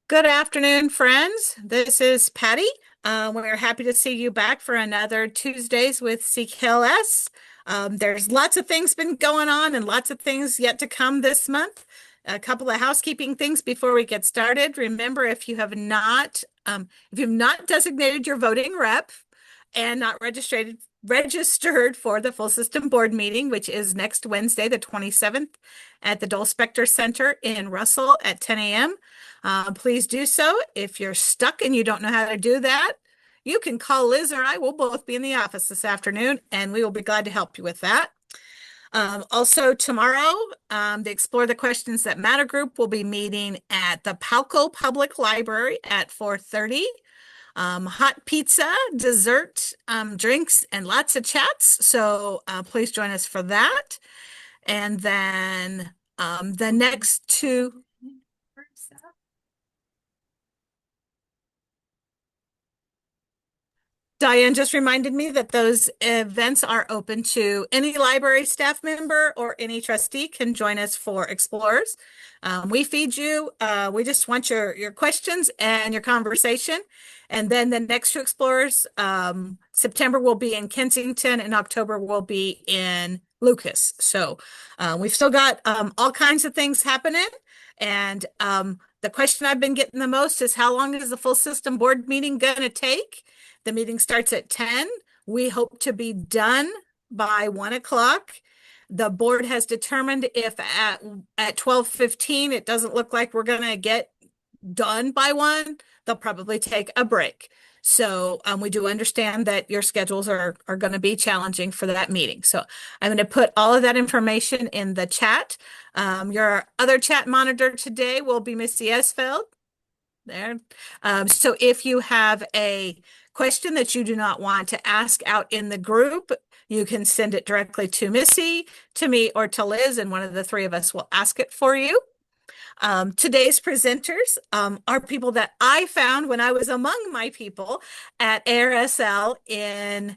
Good afternoon, friends. This is Patty. We're happy to see you back for another Tuesdays with CKLS. There's lots of things been going on and lots of things yet to come this month. A couple of housekeeping things before we get started. Remember, if you've not designated your voting rep and not registered for the full system board meeting, which is next Wednesday, the 27th, at the Dole Specter Center in Russell at 10 a.m. Please do so. If you're stuck and you don't know how to do that, you can call Liz or I. We'll both be in the office this afternoon, and we will be glad to help you with that. Also tomorrow, the Explore the Questions That Matter group will be meeting at the Palco Public Library at 4:30. Hot pizza, dessert, drinks, and lots of chats. So please join us for that. And then the next two. Diane just reminded me that those events are open to any library staff member or any trustee can join us for Explorers. We feed you. We just want your questions and your conversation. And then the next two Explorers, September will be in Kensington and October will be in Lucas. So we've still got all kinds of things happening. And the question I've been getting the most is how long is the full system board meeting going to take? The meeting starts at 10. We hope to be done by 1 o'clock. The board has determined if at 12:15 it doesn't look like we're going to get done by 1, they'll probably take a break. So we do understand that your schedules are going to be challenging for that meeting. So I'm going to put all of that information in the chat. Your other chat monitor today will be Missy Esfeld. There. So if you have a question that you do not want to ask out in the group, you can send it directly to Missy, to me, or to Liz, and one of the three of us will ask it for you. Today's presenters are people that I found when I was among my people at ARSL in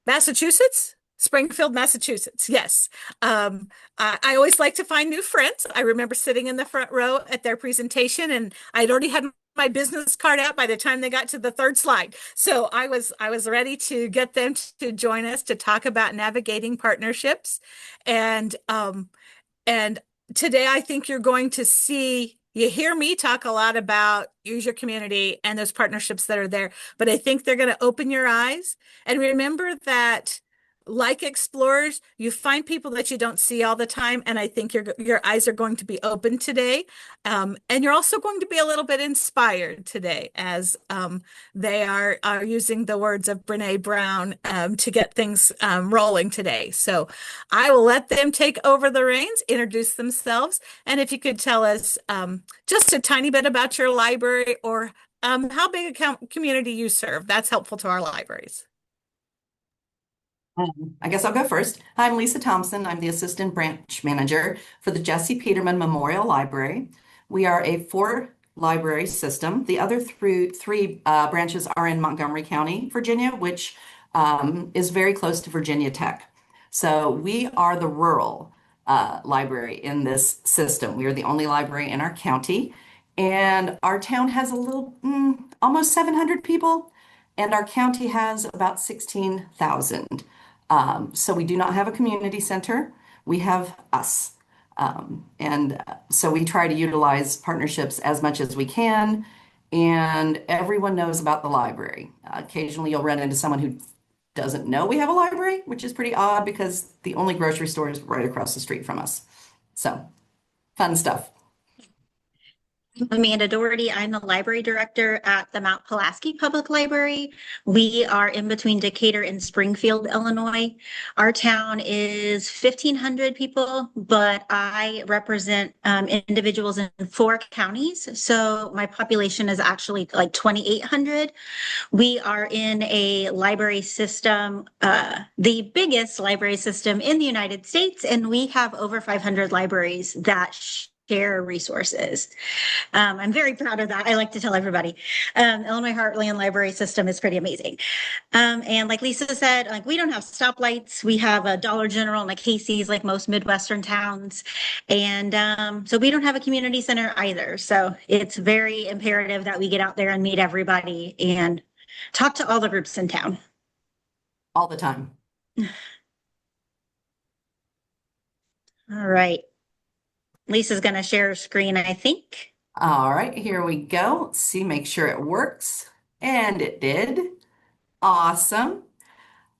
Massachusetts. Springfield, Massachusetts. Yes. I always like to find new friends. I remember sitting in the front row at their presentation, and I'd already had my business card out by the time they got to the third slide. So I was ready to get them to join us to talk about navigating partnerships. And today I think you're going to see, you hear me talk a lot about use your community and those partnerships that are there, but I think they're going to open your eyes. And remember that, like explorers, you find people that you don't see all the time, and I think your eyes are going to be open today. And you're also going to be a little bit inspired today as they are using the words of Brené Brown to get things rolling today. So I will let them take over the reins, introduce themselves, and if you could tell us just a tiny bit about your library or how big a community you serve, that's helpful to our libraries. I guess I'll go first. Hi, I'm Lisa Thompson. I'm the Assistant Branch Manager for the Jesse Peterman Memorial Library. We are a 4 library system. The other three branches are in Montgomery County, Virginia, which is very close to Virginia Tech. So we are the rural library in this system. We are the only library in our county, and our town has almost 700 people, and our county has about 16,000. So we do not have a community center. We have us. So we try to utilize partnerships as much as we can. And everyone knows about the library. Occasionally you'll run into someone who doesn't know we have a library, which is pretty odd because the only grocery store is right across the street from us. So fun stuff. Amanda Doherty. I'm the library director at the Mount Pulaski Public Library. We are in between Decatur and Springfield, Illinois. Our town is 1,500 people, but I represent individuals in 4 counties. So my population is actually like 2,800. We are in a library system, the biggest library system in the United States, and we have over 500 libraries that share resources. I'm very proud of that. I like to tell everybody, Illinois Heartland Library System is pretty amazing. And like Lisa said, like we don't have stoplights. We have a Dollar General and a Casey's like most Midwestern towns. And so we don't have a community center either. So it's very imperative that we get out there and meet everybody and talk to all the groups in town. All the time. All right. Lisa's going to share her screen, I think. All right, here we go. Let's see, make sure it works. And it did. Awesome.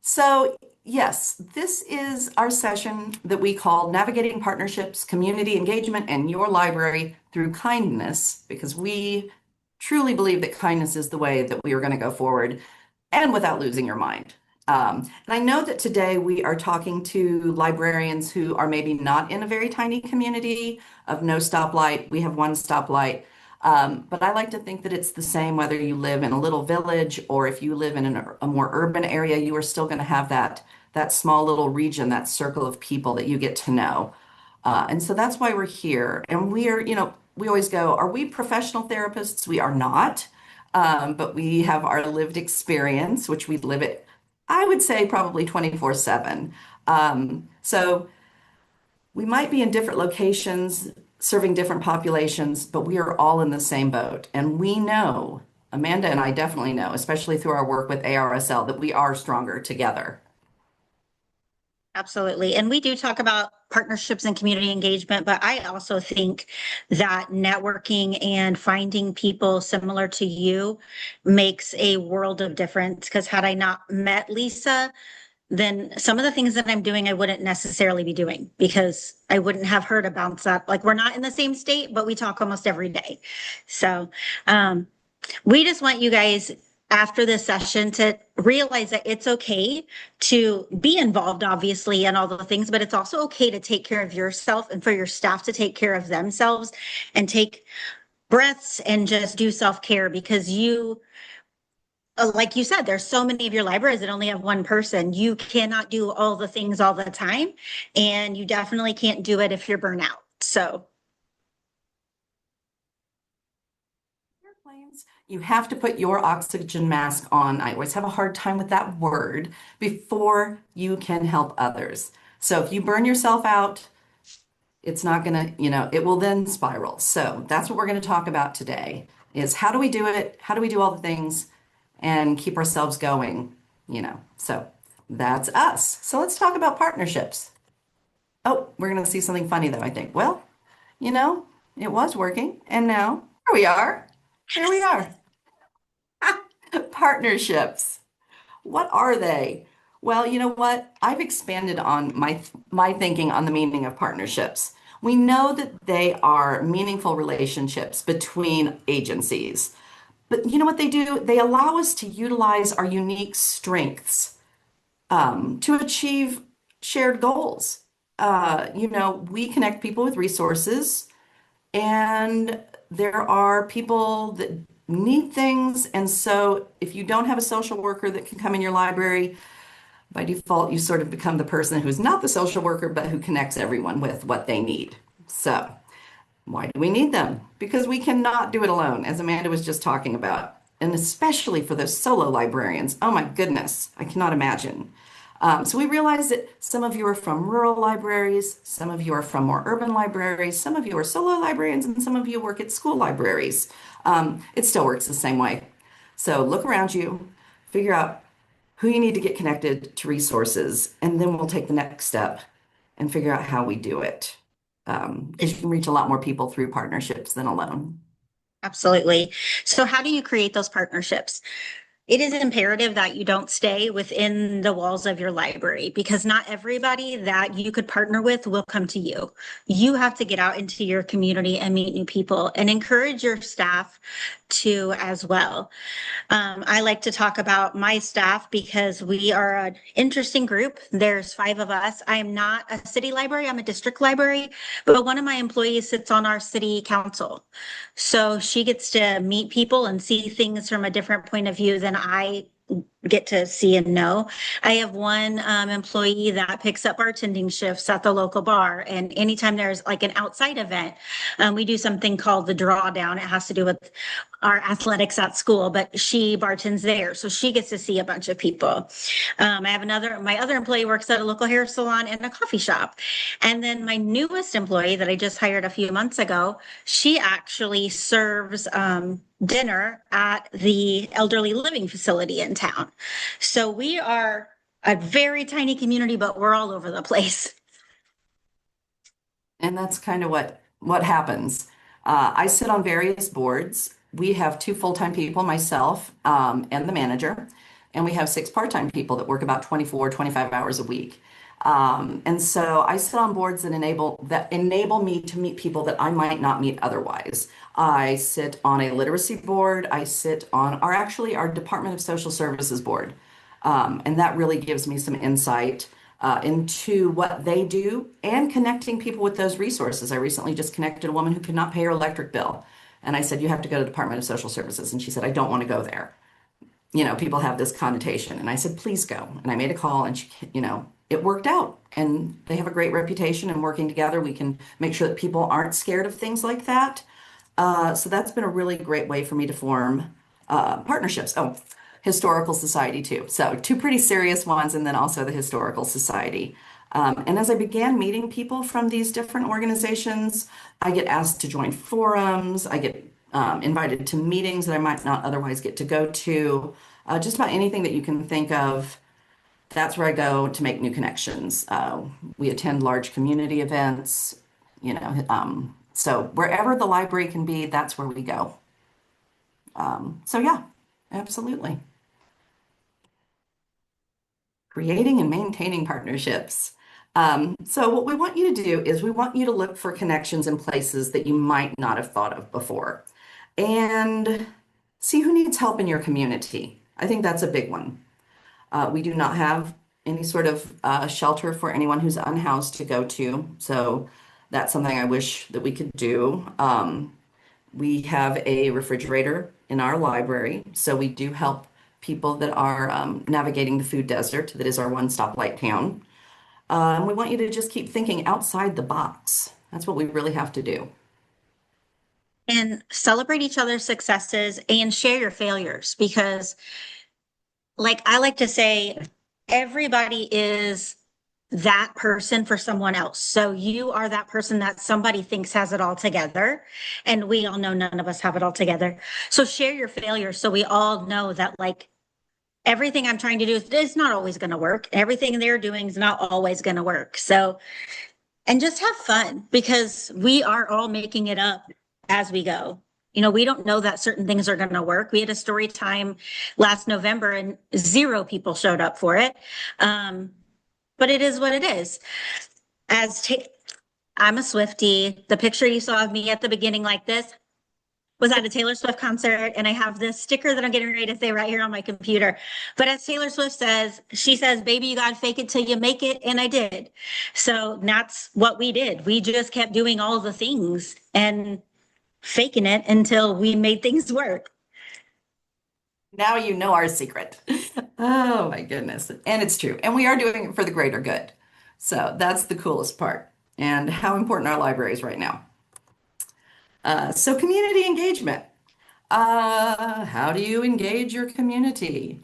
So, yes, this is our session that we call Navigating Partnerships, Community Engagement, and Your Library Through Kindness, because we truly believe that kindness is the way that we are going to go forward and without losing your mind. And I know that today we are talking to librarians who are maybe not in a very tiny community of no stoplight. We have one stoplight. But I like to think that it's the same whether you live in a little village or if you live in a more urban area, you are still going to have that small little region, that circle of people that you get to know. And so that's why we're here. And we are, we always go, are we professional therapists? We are not. But we have our lived experience, which we live it, I would say probably 24/7. So we might be in different locations, serving different populations, but we are all in the same boat. And we know, Amanda and I definitely know, especially through our work with ARSL, that we are stronger together. Absolutely. And we do talk about partnerships and community engagement, but I also think that networking and finding people similar to you makes a world of difference. Because had I not met Lisa, then some of the things that I'm doing, I wouldn't necessarily be doing because I wouldn't have her to bounce up. Like we're not in the same state, but we talk almost every day. So we just want you guys after this session to realize that it's okay to be involved, obviously, in all the things, but it's also okay to take care of yourself and for your staff to take care of themselves and take breaths and just do self-care because you, like you said, there's so many of your libraries that only have one person. You cannot do all the things all the time, and you definitely can't do it if you're burnt out. So you have to put your oxygen mask on. I always have a hard time with that word before you can help others. So if you burn yourself out, it's not gonna, it will then spiral. So that's what we're going to talk about today is how do we do it? How do we do all the things and keep ourselves going, So that's us. So let's talk about partnerships. Oh, we're going to see something funny though, I think. Well, it was working and now here we are. Here we are. Partnerships. What are they? Well, you know what? I've expanded on my thinking on the meaning of partnerships. We know that they are meaningful relationships between agencies. But you know what they do? They allow us to utilize our unique strengths to achieve shared goals. We connect people with resources, and there are people that need things. And so if you don't have a social worker that can come in your library, by default, you sort of become the person who's not the social worker, but who connects everyone with what they need. So why do we need them? Because we cannot do it alone, as Amanda was just talking about. And especially for those solo librarians. Oh my goodness, I cannot imagine. So we realize that some of you are from rural libraries, some of you are from more urban libraries, some of you are solo librarians, and some of you work at school libraries. It still works the same way. So look around you, figure out who you need to get connected to resources, and then we'll take the next step and figure out how we do it. Because you can reach a lot more people through partnerships than alone. absolutely. So how do you create those partnerships? It is imperative that you don't stay within the walls of your library because not everybody that you could partner with will come to you. You have to get out into your community and meet new people and encourage your staff to as well. I like to talk about my staff because we are an interesting group. There's 5 of us. I am not a city library, I'm a district library, but one of my employees sits on our city council. So she gets to meet people and see things from a different point of view than I get to see and know. I have one employee that picks up bartending shifts at the local bar. And anytime there's like an outside event, we do something called the drawdown. It has to do with our athletics at school, but she bartends there. So she gets to see a bunch of people. I have my other employee works at a local hair salon and a coffee shop. And then my newest employee that I just hired a few months ago, she actually serves dinner at the elderly living facility in town. So we are a very tiny community, but we're all over the place. And that's kind of what happens. I sit on various boards. We have 2 full-time people, myself and the manager, and we have 6 part-time people that work about 24, 25 hours a week. And so I sit on boards that enable me to meet people that I might not meet otherwise. I sit on a literacy board. I sit on our Department of Social Services board. And that really gives me some insight into what they do and connecting people with those resources. I recently just connected a woman who could not pay her electric bill. And I said, you have to go to the Department of Social Services. And she said, I don't want to go there. You know, people have this connotation. And I said, please go. And I made a call and she, it worked out. And they have a great reputation, and working together, we can make sure that people aren't scared of things like that. So that's been a really great way for me to form partnerships. Oh, Historical Society too. So 2 pretty serious ones, and then also the Historical Society. And as I began meeting people from these different organizations, I get asked to join forums. I get invited to meetings that I might not otherwise get to go to. Just about anything that you can think of, that's where I go to make new connections. We attend large community events, so wherever the library can be, that's where we go. So yeah, absolutely. Creating and maintaining partnerships. So what we want you to do is we want you to look for connections in places that you might not have thought of before, and see who needs help in your community. I think that's a big one. We do not have any sort of shelter for anyone who's unhoused to go to. So that's something I wish that we could do. We have a refrigerator in our library. So we do help people that are navigating the food desert. That is our one-stop light town. We want you to just keep thinking outside the box. That's what we really have to do. And celebrate each other's successes and share your failures, because like I like to say, everybody is that person for someone else. So you are that person that somebody thinks has it all together. And we all know none of us have it all together. So share your failures so we all know that like everything I'm trying to do is not always going to work. Everything they're doing is not always going to work. So, and just have fun, because we are all making it up as we go. We don't know that certain things are going to work. We had a story time last November and 0 people showed up for it. But it is what it is. I'm a Swiftie. The picture you saw of me at the beginning like this was at a Taylor Swift concert, and I have this sticker that I'm getting ready to say right here on my computer. But as Taylor Swift says, she says, baby, you got to fake it till you make it. And I did. So that's what we did. We just kept doing all the things and faking it until we made things work. Now you know our secret. Oh my goodness. And it's true. And we are doing it for the greater good. So that's the coolest part, and how important our library is right now. So community engagement. How do you engage your community?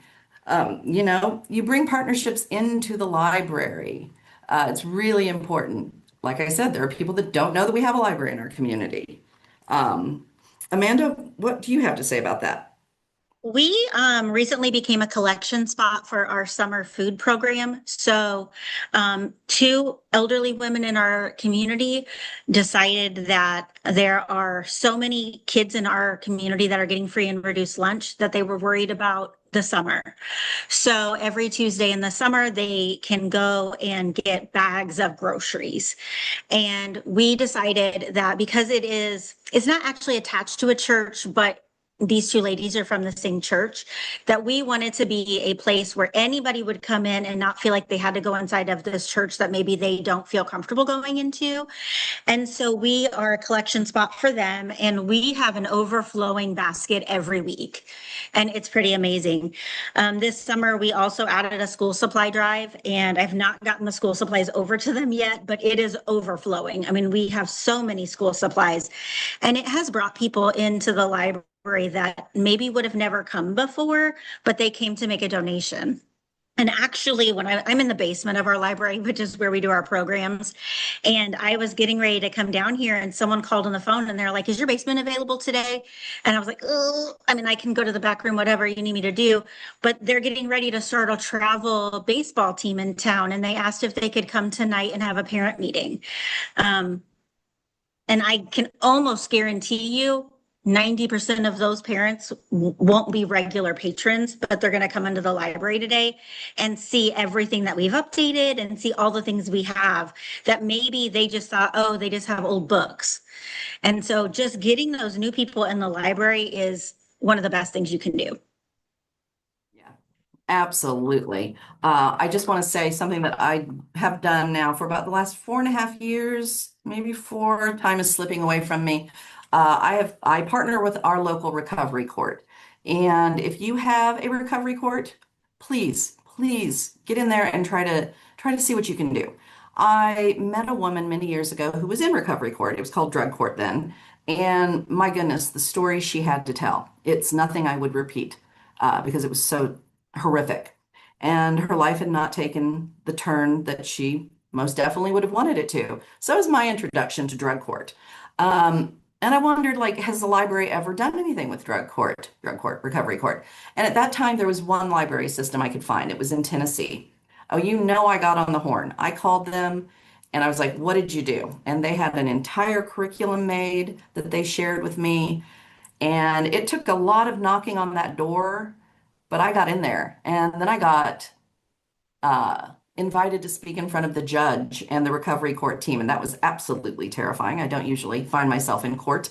You bring partnerships into the library. It's really important. Like I said, there are people that don't know that we have a library in our community. Amanda, what do you have to say about that? We recently became a collection spot for our summer food program. So 2 elderly women in our community decided that there are so many kids in our community that are getting free and reduced lunch that they were worried about the summer. So every Tuesday in the summer, they can go and get bags of groceries. And we decided that because it's not actually attached to a church, but these two ladies are from the same church, that we wanted to be a place where anybody would come in and not feel like they had to go inside of this church that maybe they don't feel comfortable going into. And so we are a collection spot for them, and we have an overflowing basket every week. And it's pretty amazing. This summer, we also added a school supply drive, and I've not gotten the school supplies over to them yet, but it is overflowing. I mean, we have so many school supplies, and it has brought people into the library that maybe would have never come before, but they came to make a donation. And actually, when I'm in the basement of our library, which is where we do our programs, and I was getting ready to come down here, and someone called on the phone, and they're like, "Is your basement available today?" And I was like, "Oh, I mean, I can go to the back room, whatever you need me to do." But they're getting ready to start a travel baseball team in town, and they asked if they could come tonight and have a parent meeting. And I can almost guarantee you 90% of those parents won't be regular patrons, but they're going to come into the library today and see everything that we've updated and see all the things we have that maybe they just thought, oh, they just have old books. And so just getting those new people in the library is one of the best things you can do. Yeah, absolutely. I just want to say something that I have done now for about the last 4.5 years, maybe four. Time is slipping away from me. I partner with our local recovery court. And if you have a recovery court, please get in there and try to see what you can do. I met a woman many years ago who was in recovery court. It was called drug court then. And my goodness, the story she had to tell. It's nothing I would repeat because it was so horrific. And her life had not taken the turn that she most definitely would have wanted it to. So it was my introduction to drug court. And I wondered, like, has the library ever done anything with drug court, recovery court? And at that time, there was one library system I could find. It was in Tennessee. Oh, I got on the horn. I called them and I was like, what did you do? And they had an entire curriculum made that they shared with me. And it took a lot of knocking on that door, but I got in there. And then I got invited to speak in front of the judge and the recovery court team, and that was absolutely terrifying. I don't usually find myself in court.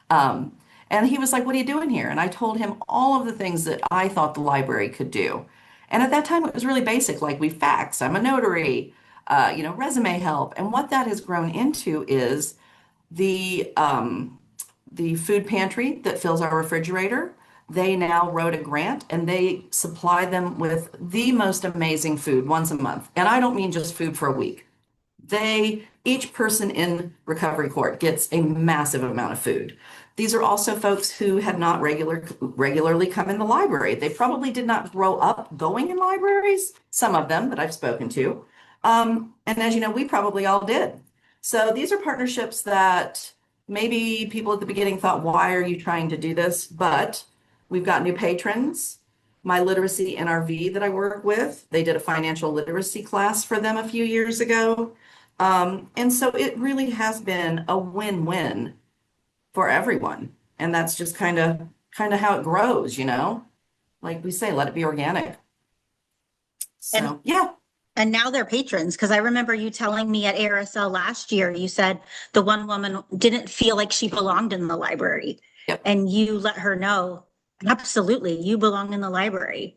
And he was like, what are you doing here? And I told him all of the things that I thought the library could do. And at that time, it was really basic, like we fax, I'm a notary, resume help. And what that has grown into is the food pantry that fills our refrigerator. They now wrote a grant and they supply them with the most amazing food once a month. And I don't mean just food for a week. Each person in recovery court gets a massive amount of food. These are also folks who had not regularly come in the library. They probably did not grow up going in libraries, some of them that I've spoken to. And as you know, we probably all did. So these are partnerships that maybe people at the beginning thought, why are you trying to do this? But we've got new patrons. My literacy NRV that I work with, they did a financial literacy class for them a few years ago. And so it really has been a win-win for everyone. And that's just kind of how it grows, like we say, let it be organic. So, yeah. And now they're patrons, because I remember you telling me at ARSL last year, you said the one woman didn't feel like she belonged in the library. Yep. And you let her know, absolutely, you belong in the library.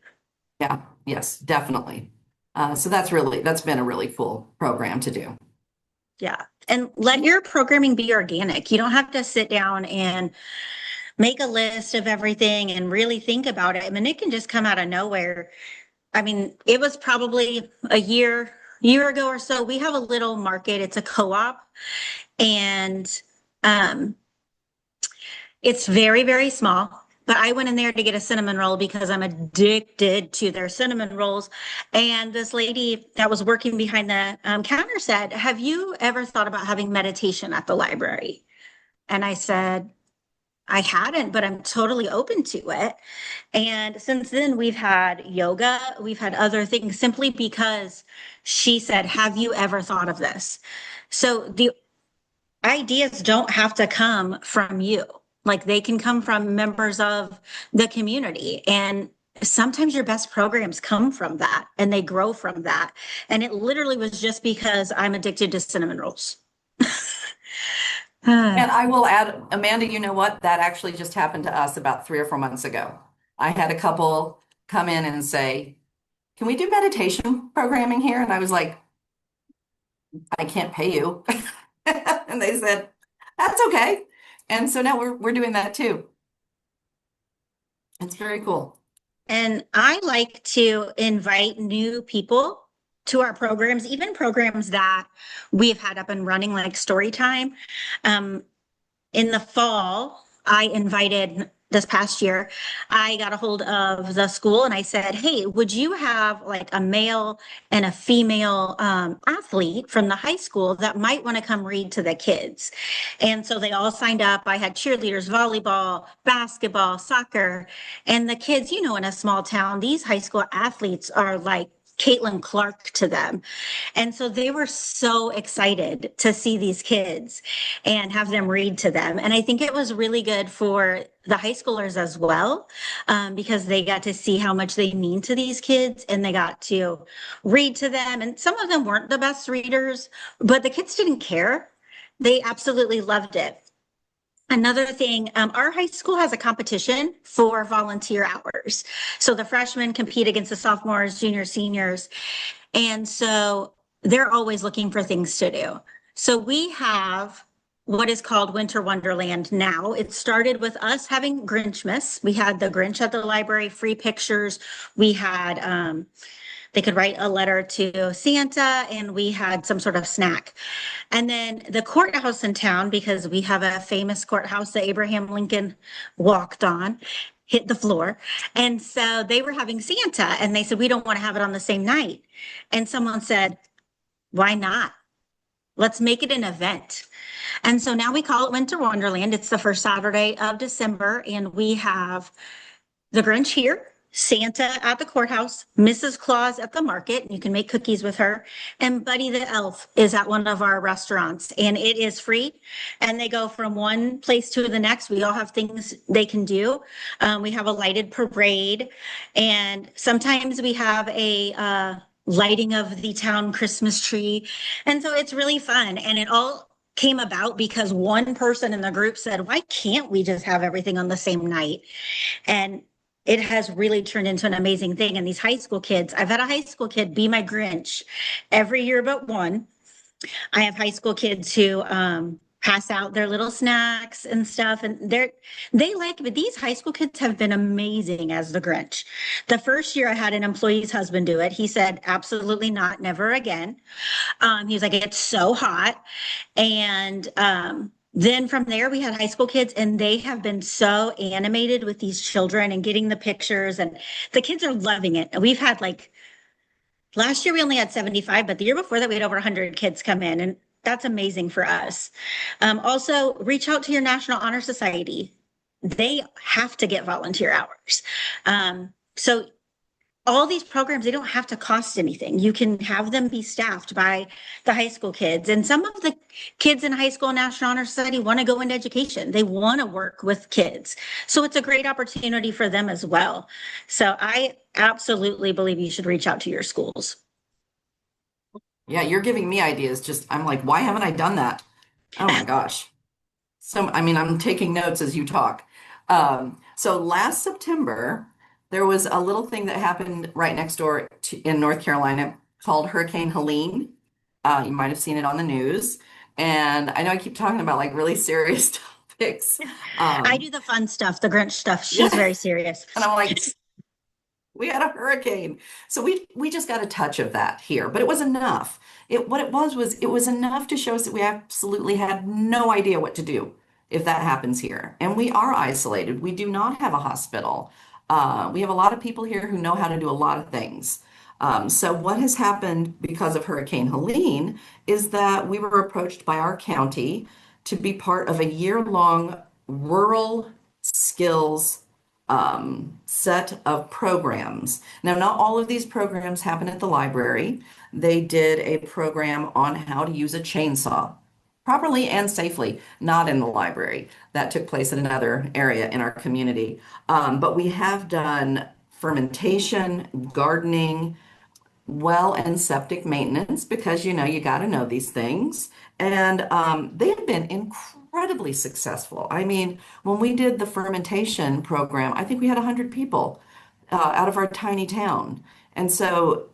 Yeah, yes, definitely. So that's been a really cool program to do. Yeah. And let your programming be organic. You don't have to sit down and make a list of everything and really think about it. I mean, it can just come out of nowhere. I mean, it was probably a year ago or so. We have a little market. It's a co-op, and it's very, very small. But I went in there to get a cinnamon roll because I'm addicted to their cinnamon rolls. And this lady that was working behind the counter said, have you ever thought about having meditation at the library? And I said, I hadn't, but I'm totally open to it. And since then, we've had yoga, we've had other things, simply because she said, have you ever thought of this? So the ideas don't have to come from you. Like, they can come from members of the community. And sometimes your best programs come from that and they grow from that. And it literally was just because I'm addicted to cinnamon rolls. And I will add, Amanda, you know what? That actually just happened to us about 3 or 4 months ago. I had a couple come in and say, can we do meditation programming here? And I was like, I can't pay you. And they said, that's okay. And so now we're doing that too. It's very cool. And I like to invite new people to our programs, even programs that we've had up and running, like story time. Um, in the fall, I invited this past year, I got a hold of the school and I said, hey, would you have like a male and a female athlete from the high school that might want to come read to the kids? And so they all signed up. I had cheerleaders, volleyball, basketball, soccer, and the kids, you know, in a small town, these high school athletes are like Caitlin Clark to them. And so they were so excited to see these kids and have them read to them. And I think it was really good for the high schoolers as well, because they got to see how much they mean to these kids and they got to read to them. And some of them weren't the best readers, but the kids didn't care. They absolutely loved it. Another thing, our high school has a competition for volunteer hours. So the freshmen compete against the sophomores, juniors, seniors. And so they're always looking for things to do. So we have what is called Winter Wonderland now. It started with us having Grinchmas. We had the Grinch at the library, free pictures. We had they could write a letter to Santa, and we had some sort of snack. And then the courthouse in town, because we have a famous courthouse that Abraham Lincoln walked on, hit the floor. And so they were having Santa, and they said, we don't want to have it on the same night. And someone said, why not? Let's make it an event. And so now we call it Winter Wonderland. It's the first Saturday of December, and we have the Grinch here, Santa at the courthouse, Mrs. Claus at the market, and you can make cookies with her, and Buddy the Elf is at one of our restaurants, and it is free. And they go from one place to the next. We all have things they can do. We have a lighted parade, and sometimes we have a lighting of the town Christmas tree. And so it's really fun. And it all came about because one person in the group said, why can't we just have everything on the same night? And it has really turned into an amazing thing. And these high school kids, I've had a high school kid be my Grinch every year but one. I have high school kids who pass out their little snacks and stuff, and they like it. But these high school kids have been amazing as the Grinch. The first year I had an employee's husband do it. He said, absolutely not, never again. He was like, it's so hot. And then from there, we had high school kids, and they have been so animated with these children and getting the pictures, and the kids are loving it. And we've had like, last year we only had 75, but the year before that we had over 100 kids come in, and that's amazing for us. Also, reach out to your National Honor Society. They have to get volunteer hours. So all these programs, they don't have to cost anything. You can have them be staffed by the high school kids. And some of the kids in high school National Honor Society want to go into education. They want to work with kids. So it's a great opportunity for them as well. So I absolutely believe you should reach out to your schools. Yeah, you're giving me ideas. Just, I'm like, why haven't I done that? Oh my gosh. So, I mean, I'm taking notes as you talk. So last September, there was a little thing that happened right next door in North Carolina called Hurricane Helene. You might have seen it on the news. And I know I keep talking about like really serious topics. I do the fun stuff, the Grinch stuff. She's Yeah. very serious. And I'm like, we had a hurricane. So we just got a touch of that here, but it was enough. What it was it was enough to show us that we absolutely had no idea what to do if that happens here. And we are isolated. We do not have a hospital. We have a lot of people here who know how to do a lot of things. So what has happened because of Hurricane Helene is that we were approached by our county to be part of a year-long rural skills set of programs. Now, not all of these programs happen at the library. They did a program on how to use a chainsaw properly and safely, not in the library. That took place in another area in our community. But we have done fermentation, gardening, well and septic maintenance because you know you got to know these things. And they have been incredibly successful. I mean, when we did the fermentation program, I think we had 100 people out of our tiny town. And so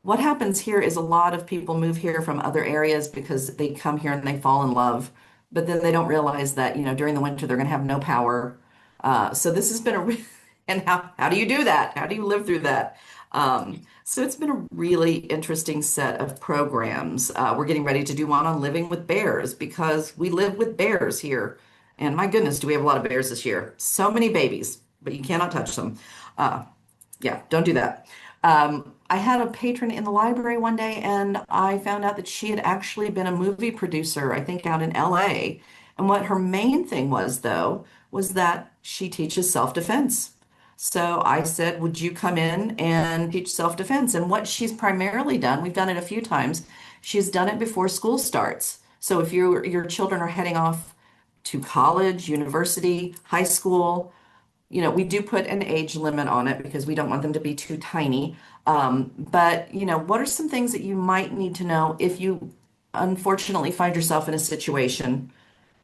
what happens here is a lot of people move here from other areas because they come here and they fall in love, but then they don't realize that, during the winter they're going to have no power. So this has been and how do you do that? How do you live through that? So it's been a really interesting set of programs. We're getting ready to do one on living with bears because we live with bears here. And my goodness, do we have a lot of bears this year? So many babies, but you cannot touch them. Yeah, don't do that. I had a patron in the library one day and I found out that she had actually been a movie producer, I think out in LA. And what her main thing was, though, was that she teaches self-defense. So I said, would you come in and teach self-defense? And what she's primarily done, we've done it a few times, she's done it before school starts. So if your children are heading off to college, university, high school, we do put an age limit on it because we don't want them to be too tiny. But, what are some things that you might need to know if you unfortunately find yourself in a situation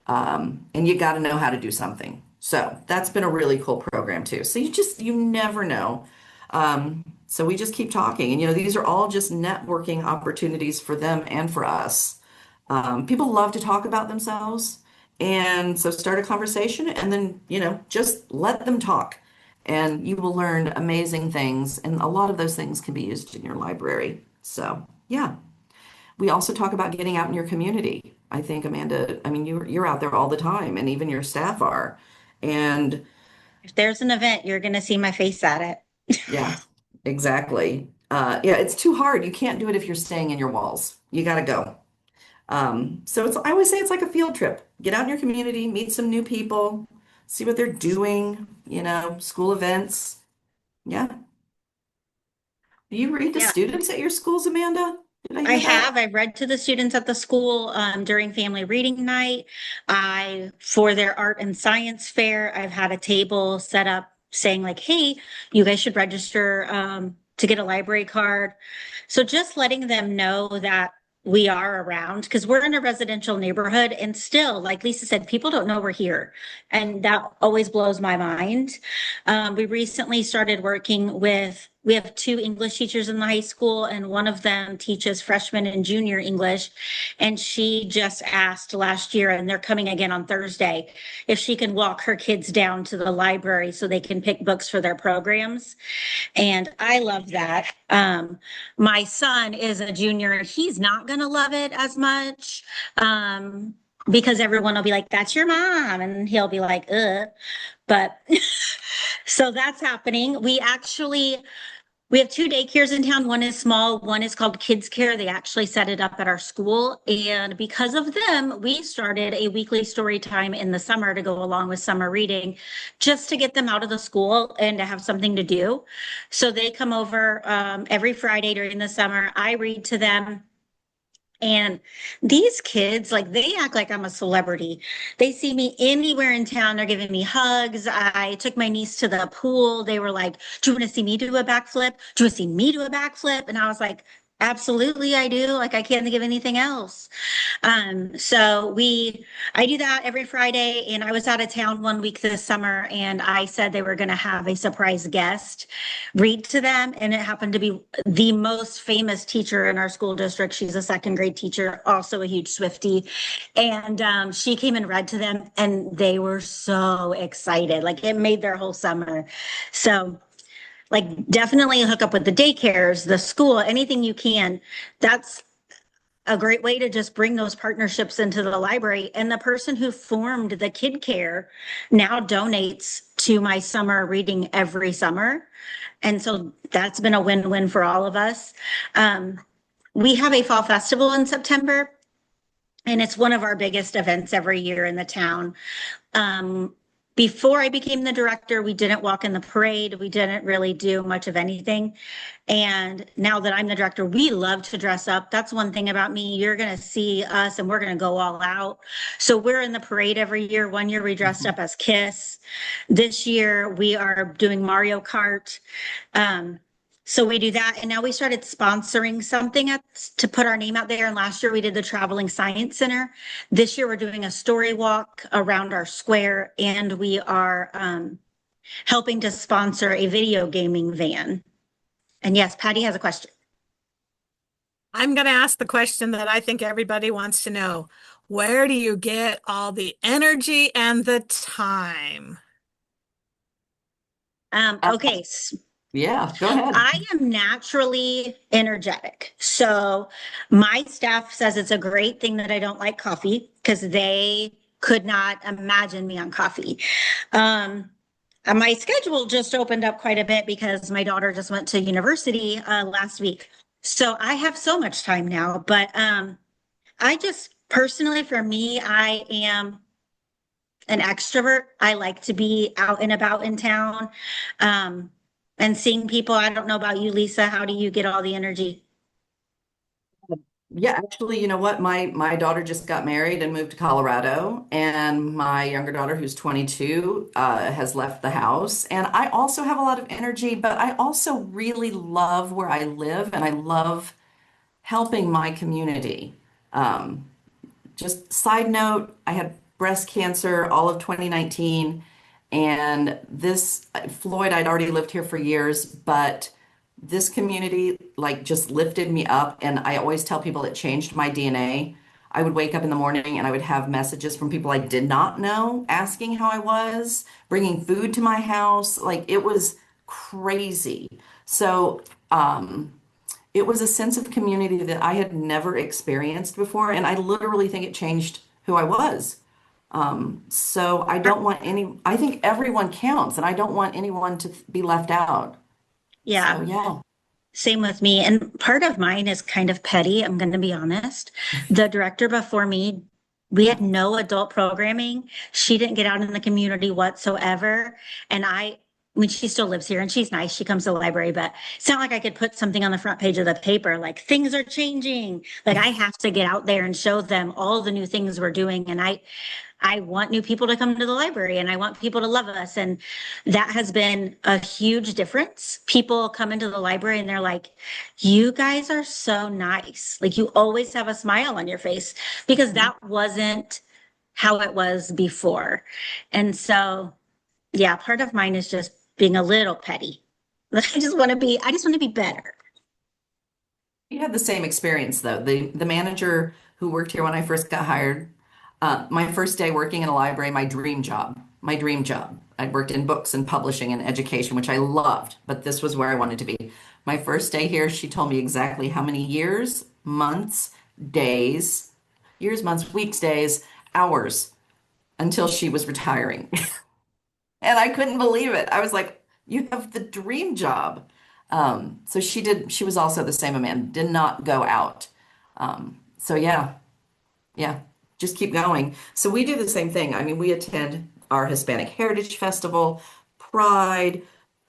and you got to know how to do something? So that's been a really cool program too. So you never know. So we just keep talking. And, these are all just networking opportunities for them and for us. People love to talk about themselves. And so start a conversation and then, just let them talk and you will learn amazing things. And a lot of those things can be used in your library. So, yeah. We also talk about getting out in your community. I think, Amanda, I mean, you're out there all the time and even your staff are. And If there's an event, you're going to see my face at it. yeah, exactly. Yeah, it's too hard. You can't do it if you're staying in your walls. You got to go. So I always say it's like a field trip. Get out in your community, meet some new people, see what they're doing, school events. Yeah. Do you read to Yeah. students at your schools, Amanda? Did I I hear that? have. I've read to the students at the school during family reading night. For their art and science fair, I've had a table set up saying like, "Hey, you guys should register to get a library card." So just letting them know that we are around because we're in a residential neighborhood and still, like Lisa said, people don't know we're here. And that always blows my mind. We recently started working we have two English teachers in the high school, and one of them teaches freshman and junior English. And she just asked last year, and they're coming again on Thursday, if she can walk her kids down to the library so they can pick books for their programs. And I love that. My son is a junior and he's not going to love it as much because everyone will be like, that's your mom. And he'll be like, But so that's happening. We have two daycares in town. One is small, one is called Kids Care. They actually set it up at our school. And because of them, we started a weekly story time in the summer to go along with summer reading, just to get them out of the school and to have something to do. So they come over every Friday during the summer. I read to them. And these kids, like, they act like I'm a celebrity. They see me anywhere in town. They're giving me hugs. I took my niece to the pool. They were like, do you want to see me do a backflip? Do you want to see me do a backflip? And I was like, absolutely, I do. Like, I can't think of anything else. I do that every Friday. And I was out of town one week this summer, and I said they were going to have a surprise guest read to them. And it happened to be the most famous teacher in our school district. She's a second grade teacher, also a huge Swiftie. And she came and read to them, and they were so excited. Like, it made their whole summer. So, like, definitely hook up with the daycares, the school, anything you can. That's a great way to just bring those partnerships into the library. And the person who formed the Kid Care now donates to my summer reading every summer. And so that's been a win-win for all of us. We have a fall festival in September, and it's one of our biggest events every year in the town. Before I became the director, we didn't walk in the parade. We didn't really do much of anything. And now that I'm the director, we love to dress up. That's one thing about me. You're going to see us and we're going to go all out. So we're in the parade every year. One year we dressed up as Kiss. This year we are doing Mario Kart. So we do that. And now we started sponsoring something to put our name out there. And last year we did the Traveling Science Center. This year we're doing a story walk around our square, and we are helping to sponsor a video gaming van. And yes, Patty has a question. I'm going to ask the question that I think everybody wants to know. Where do you get all the energy and the time? Okay. Yeah, go ahead. I am naturally energetic. So my staff says it's a great thing that I don't like coffee because they could not imagine me on coffee. And my schedule just opened up quite a bit because my daughter just went to university last week. So I have so much time now, but I just personally, for me, I am an extrovert. I like to be out and about in town and seeing people. I don't know about you, Lisa. How do you get all the energy? Yeah, actually, you know what? My daughter just got married and moved to Colorado, and my younger daughter, who's 22, has left the house. And I also have a lot of energy, but I also really love where I live, and I love helping my community. Um, just side note, I had breast cancer all of 2019, and this Floyd, I'd already lived here for years, but this community like just lifted me up, and I always tell people it changed my DNA. I would wake up in the morning and I would have messages from people I did not know asking how I was, bringing food to my house. Like it was crazy. So, it was a sense of community that I had never experienced before, and I literally think it changed who I was. So I don't want I think everyone counts, and I don't want anyone to be left out. So Yeah, yeah. same with me. And part of mine is kind of petty. I'm going to be honest. The director before me, we had no adult programming. She didn't get out in the community whatsoever. And she still lives here and she's nice. She comes to the library, but it's not like I could put something on the front page of the paper, like things are changing. Like I have to get out there and show them all the new things we're doing. And I want new people to come to the library and I want people to love us. And that has been a huge difference. People come into the library and they're like, you guys are so nice. Like you always have a smile on your face because that wasn't how it was before. And so, yeah, part of mine is just being a little petty. I just want to be better. You had the same experience though. The manager who worked here when I first got hired, my first day working in a library, my dream job. I'd worked in books and publishing and education, which I loved, but this was where I wanted to be. My first day here, she told me exactly how many years, months, days, years, months, weeks, days, hours until she was retiring. And I couldn't believe it. I was like, you have the dream job. So she was also the same man, did not go out. So yeah, yeah, just keep going. So we do the same thing. I mean, we attend our Hispanic Heritage Festival, Pride,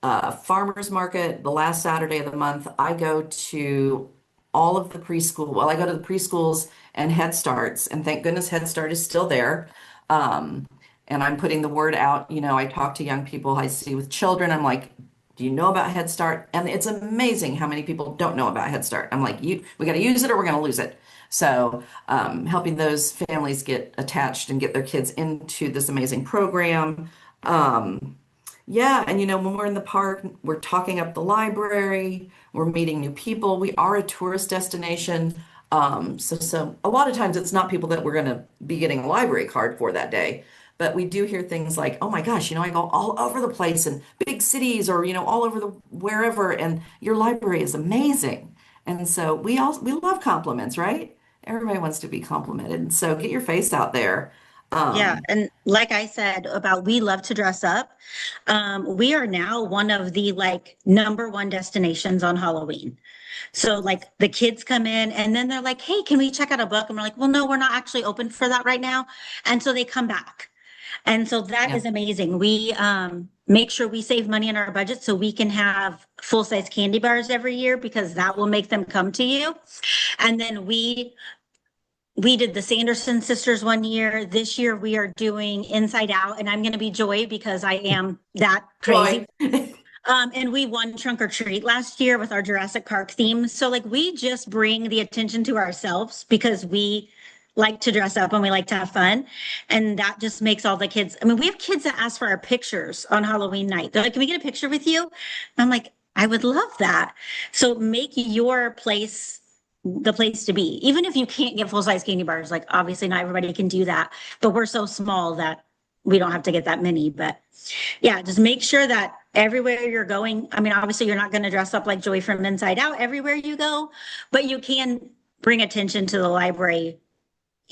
Farmers Market, the last Saturday of the month. I go to all of the preschool. Well, I go to the preschools and Head Starts, and thank goodness Head Start is still there. Um, and I'm putting the word out. You know, I talk to young people I see with children. I'm like, do you know about Head Start? And it's amazing how many people don't know about Head Start. I'm like, we got to use it or we're going to lose it. So, helping those families get attached and get their kids into this amazing program. Yeah, and you know, when we're in the park, we're talking up the library, we're meeting new people. We are a tourist destination. So a lot of times it's not people that we're going to be getting a library card for that day. But we do hear things like, oh my gosh, you know, I go all over the place in big cities or, you know, all over the wherever, and your library is amazing. And so we love compliments, right? Everybody wants to be complimented. So get your face out there. Yeah, Um, and like I said about we love to dress up. We are now one of the like number one destinations on Halloween. So like the kids come in and then they're like, "Hey, can we check out a book?" And we're like, "Well, no, we're not actually open for that right now." And so they come back. And so that yeah. is amazing. We make sure we save money in our budget so we can have full-size candy bars every year because that will make them come to you. And then we did the Sanderson sisters one year. This year we are doing Inside Out, and I'm going to be Joy because I am that crazy. Joy. And we won Trunk or Treat last year with our Jurassic Park theme. So like we just bring the attention to ourselves because we like to dress up and we like to have fun. And that just makes all the kids, I mean, we have kids that ask for our pictures on Halloween night. They're like, can we get a picture with you? I'm like, I would love that. So make your place the place to be. Even if you can't get full-size candy bars, like obviously not everybody can do that, but we're so small that we don't have to get that many. But yeah, just make sure that everywhere you're going, I mean, obviously you're not going to dress up like Joy from Inside Out everywhere you go, but you can bring attention to the library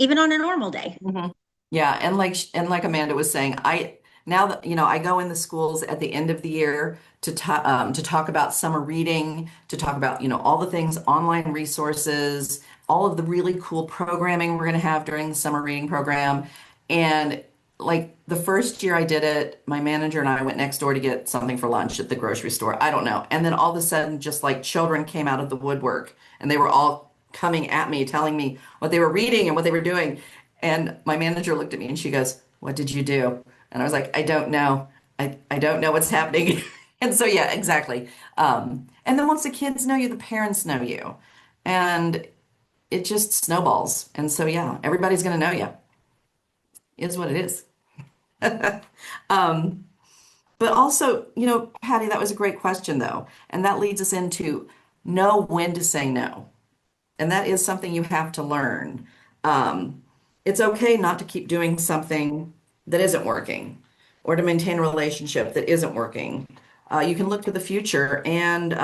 even on a normal day. Mhm. Yeah, and like Amanda was saying, I now that I go in the schools at the end of the year to talk about summer reading, to talk about all the things, online resources, all of the really cool programming we're going to have during the summer reading program. And like the first year I did it, my manager and I went next door to get something for lunch at the grocery store. I don't know. And then all of a sudden, just like children came out of the woodwork and they were all coming at me, telling me what they were reading and what they were doing. And my manager looked at me and she goes, "What did you do?" And I was like, "I don't know. I don't know what's happening." And so, yeah, exactly. And then once the kids know you, the parents know you. And it just snowballs. And so, yeah, everybody's going to know you. Is what it is. Um, but also, Patty, that was a great question, though. And that leads us into know when to say no. And that is something you have to learn. Um, it's okay not to keep doing something that isn't working or to maintain a relationship that isn't working. You can look to the future and you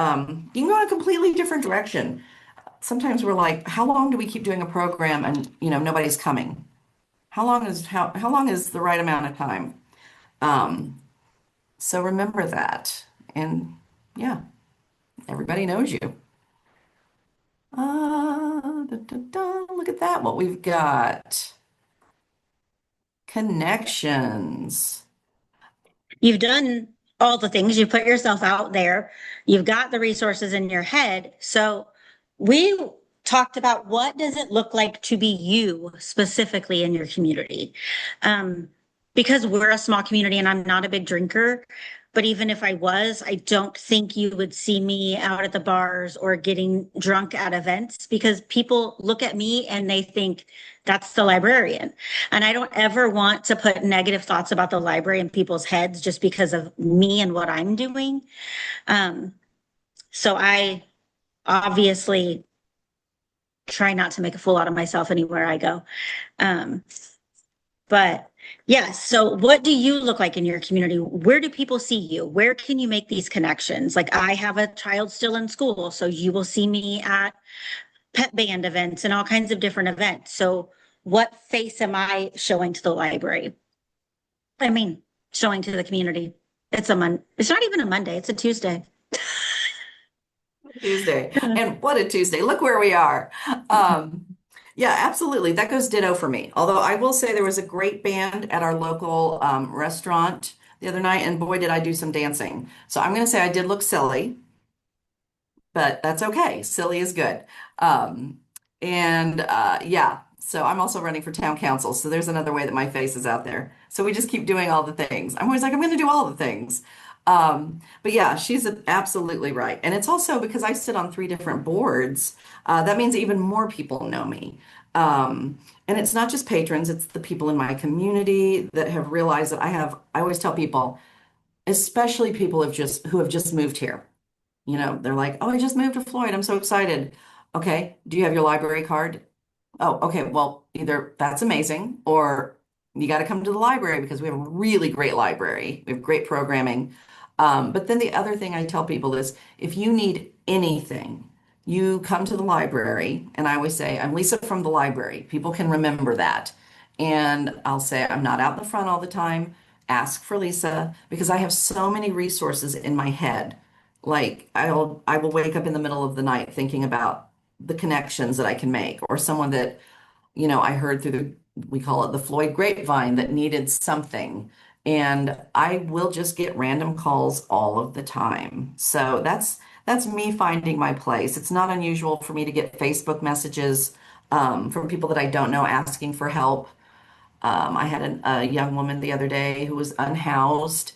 can go in a completely different direction. Sometimes we're like, how long do we keep doing a program and nobody's coming? How long is the right amount of time? Um, so remember that. And yeah, everybody knows you. Look at that, what we've got. Connections. You've done all the things, you put yourself out there, you've got the resources in your head. So we talked about what does it look like to be you specifically in your community. Um, because we're a small community and I'm not a big drinker, but even if I was, I don't think you would see me out at the bars or getting drunk at events because people look at me and they think that's the librarian. And I don't ever want to put negative thoughts about the library in people's heads just because of me and what I'm doing. Um, so I obviously try not to make a fool out of myself anywhere I go. Um, but yes, so what do you look like in your community? Where do people see you? Where can you make these connections? Like I have a child still in school, so you will see me at pet band events and all kinds of different events. So what face am I showing to the library? I mean, showing to the community. It's not even a Monday, it's a Tuesday. Tuesday. And what a Tuesday. Look where we are. Yeah, absolutely. That goes ditto for me. Although I will say there was a great band at our local restaurant the other night, and boy, did I do some dancing. So I'm going to say I did look silly, but that's okay. Silly is good. Um, and yeah, so I'm also running for town council. So there's another way that my face is out there. So we just keep doing all the things. I'm always like, I'm going to do all the things. But yeah, she's absolutely right. And it's also because I sit on three different boards, that means even more people know me. And it's not just patrons, it's the people in my community that have realized that I always tell people, especially people who have just moved here. They're like, "Oh, I just moved to Floyd. I'm so excited." Okay, do you have your library card? Oh, okay. Well, either that's amazing or you got to come to the library because we have a really great library. We have great programming. But then the other thing I tell people is if you need anything, you come to the library. And I always say, I'm Lisa from the library. People can remember that. And I'll say, I'm not out in the front all the time. Ask for Lisa because I have so many resources in my head. Like I will wake up in the middle of the night thinking about the connections that I can make or someone that I heard through we call it the Floyd grapevine that needed something. And I will just get random calls all of the time. So that's me finding my place. It's not unusual for me to get Facebook messages from people that I don't know asking for help. I had a young woman the other day who was unhoused,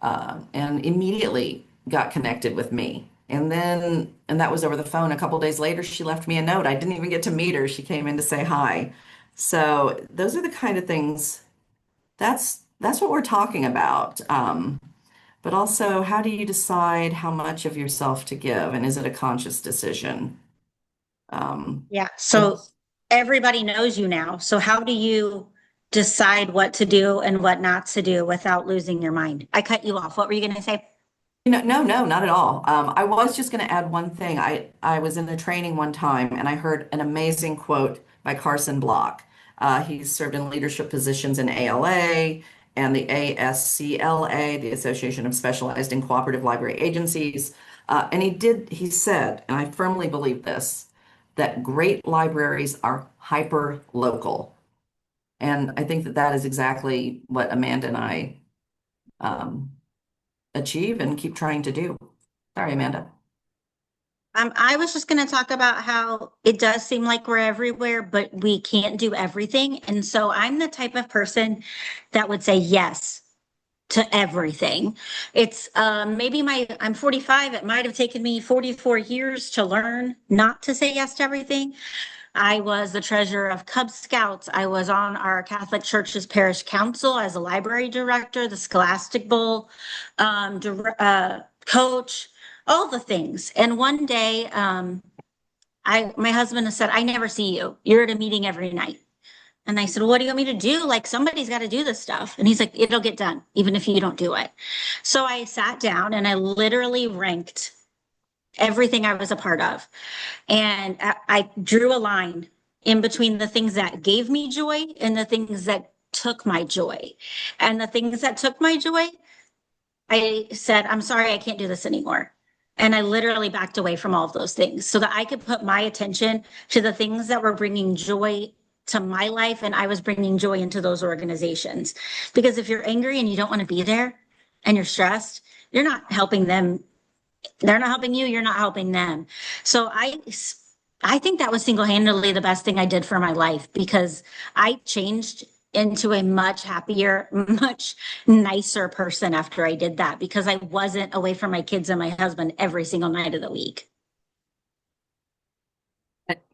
and immediately got connected with me. And that was over the phone. A couple days later, she left me a note. I didn't even get to meet her. She came in to say hi. So those are the kind of things that's what we're talking about. But also, how do you decide how much of yourself to give? And is it a conscious decision? Yeah. So everybody knows you now. So how do you decide what to do and what not to do without losing your mind? I cut you off. What were you going to say? No, not at all. I was just going to add one thing. I was in a training one time and I heard an amazing quote by Carson Block. He's served in leadership positions in ALA and the ASCLA, the Association of Specialized and Cooperative Library Agencies. And he said, and I firmly believe this, that great libraries are hyper local. And I think that that is exactly what Amanda and I um, achieve and keep trying to do. Sorry, Amanda. I was just going to talk about how it does seem like we're everywhere, but we can't do everything. And so I'm the type of person that would say yes to everything. It's maybe I'm 45. It might have taken me 44 years to learn not to say yes to everything. I was the treasurer of Cub Scouts. I was on our Catholic Church's parish council as a library director, the Scholastic Bowl coach, all the things. And one day, my husband has said, "I never see you. You're at a meeting every night." And I said, "Well, what do you want me to do? Like, somebody's got to do this stuff." And he's like, "It'll get done, even if you don't do it." So I sat down and I literally ranked everything I was a part of. And I drew a line in between the things that gave me joy and the things that took my joy. And the things that took my joy, I said, "I'm sorry, I can't do this anymore." And I literally backed away from all of those things so that I could put my attention to the things that were bringing joy to my life. And I was bringing joy into those organizations. Because if you're angry and you don't want to be there and you're stressed, you're not helping them. They're not helping you. You're not helping them. So I think that was single-handedly the best thing I did for my life, because I changed into a much happier, much nicer person after I did that, because I wasn't away from my kids and my husband every single night of the week.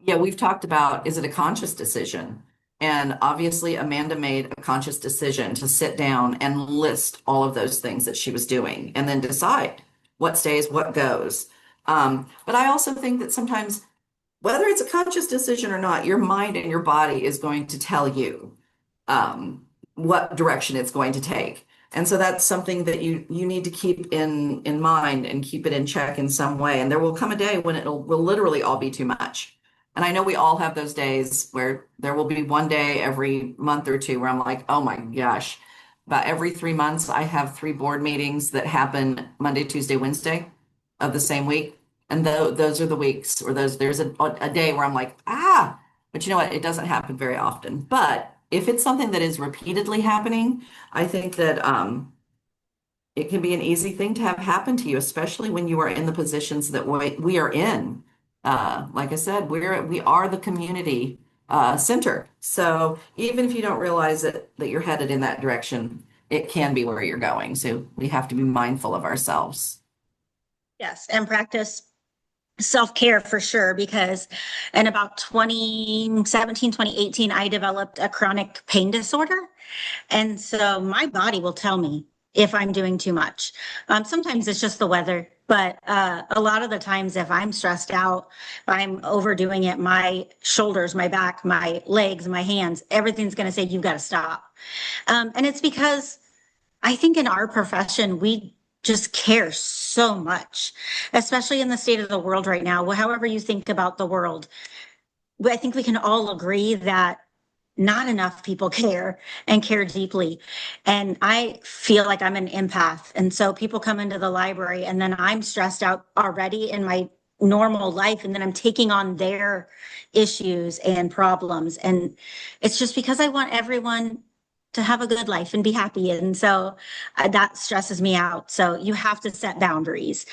Yeah, we've talked about, is it a conscious decision? And obviously, Amanda made a conscious decision to sit down and list all of those things that she was doing and then decide what stays, what goes. But I also think that sometimes, whether it's a conscious decision or not, your mind and your body is going to tell you what direction it's going to take. And so that's something that you need to keep in mind and keep it in check in some way. And there will come a day when will literally all be too much. And I know we all have those days where there will be one day every month or two where I'm like, oh my gosh, about every 3 months, I have 3 board meetings that happen Monday, Tuesday, Wednesday of the same week. And those are the weeks, or there's a day where I'm like, but you know what? It doesn't happen very often. But if it's something that is repeatedly happening, I think that it can be an easy thing to have happen to you, especially when you are in the positions that we are in. Like I said, we are the community center. So even if you don't realize that you're headed in that direction, it can be where you're going. So we have to be mindful of ourselves. Yes, and practice self-care for sure, because in about 2017, 2018, I developed a chronic pain disorder. And so my body will tell me if I'm doing too much. Sometimes it's just the weather, but a lot of the times if I'm stressed out, if I'm overdoing it, my shoulders, my back, my legs, my hands, everything's going to say, "You've got to stop." And it's because I think in our profession, we just care so much, especially in the state of the world right now. However you think about the world, I think we can all agree that not enough people care and care deeply. And I feel like I'm an empath. And so people come into the library and then I'm stressed out already in my normal life. And then I'm taking on their issues and problems. And it's just because I want everyone to have a good life and be happy. And so that stresses me out. So you have to set boundaries.